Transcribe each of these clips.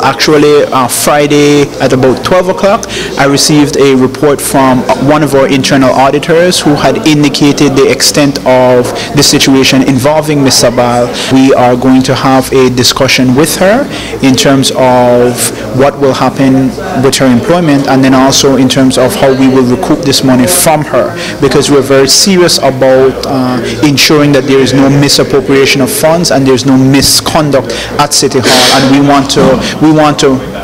Actually, Friday at about 12 o'clock, I received a report from one of our internal auditors who had indicated the extent of the situation involving Ms. Sabal. We are going to have a discussion with her in terms of what will happen with her employment, and then also in terms of how we will recoup this money from her, because we're very serious about ensuring that there is no misappropriation of funds and there's no misconduct at City Hall, and we want to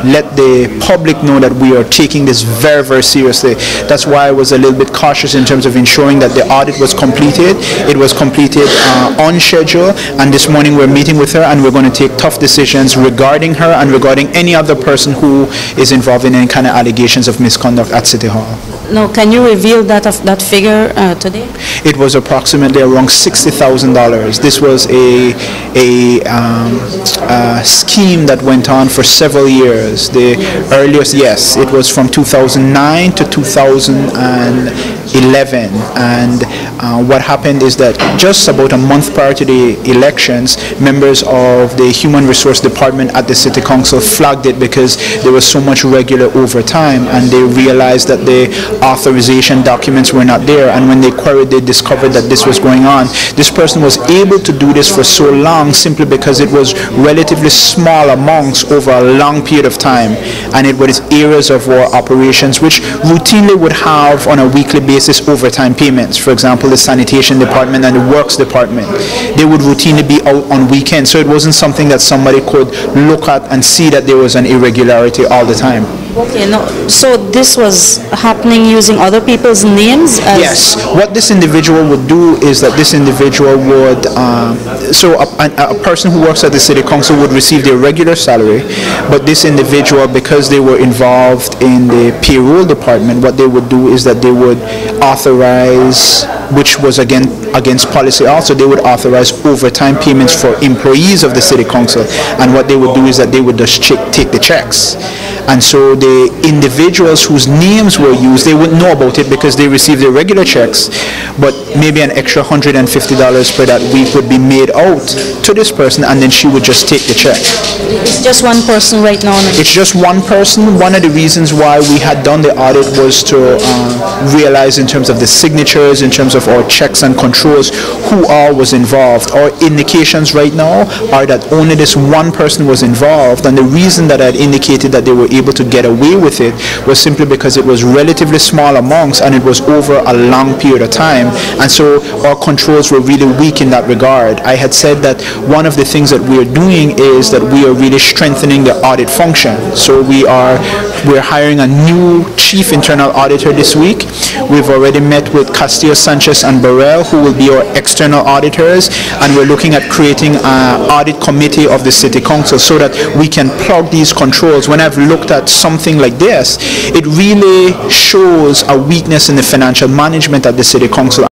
let the public know that we are taking this very, very seriously. That's why I was a little bit cautious in terms of ensuring that the audit was completed. It was completed on schedule, and this morning we're meeting with her and we're going to take tough decisions regarding her and regarding any other person who is involved in any kind of allegations of misconduct at City Hall. No, can you reveal that figure today? It was approximately around $60,000. This was a scheme that went on for several years. The earliest, yes, it was from 2009 to 2011, and what happened is that just about a month prior to the elections, members of the Human Resource Department at the City Council flagged it because there was so much regular overtime, and they realized that the authorization documents were not there, and when they queried, they discovered that this was going on. This person was able to do this for so long simply because it was relatively small amounts over a long period of time, and it was areas of our operations which routinely would have on a weekly basis overtime payments. For example, the sanitation department and the works department, they would routinely be out on weekends, so it wasn't something that somebody could look at and see that there was an irregularity all the time. Okay, no, so this was happening using other people's names? Yes, what this individual would do is that this individual would, so a person who works at the City Council would receive their regular salary, but this individual, because they were involved in the payroll department, what they would do is that they would authorize, which was against policy also, they would authorize overtime payments for employees of the City Council, and what they would do is that they would just take the checks. And so the individuals whose names were used, they wouldn't know about it because they received their regular checks, but maybe an extra $150 per that week would be made out to this person, and then she would just take the check. It's just one person right now? It's just one person. One of the reasons why we had done the audit was to realize in terms of the signatures, in terms of our checks and controls, who all was involved. Our indications right now are that only this one person was involved, and the reason that I had indicated that they were able to get away with it was simply because it was relatively small amounts and it was over a long period of time, and so our controls were really weak in that regard. I had said that one of the things that we are doing is that we are really strengthening the audit function. So we're hiring a new chief internal auditor this week. We've already met with Castillo, Sanchez and Burrell, who will be our external auditors, and we're looking at creating an audit committee of the City Council so that we can plug these controls. When I've looked at something like this, it really shows a weakness in the financial management at the City Council.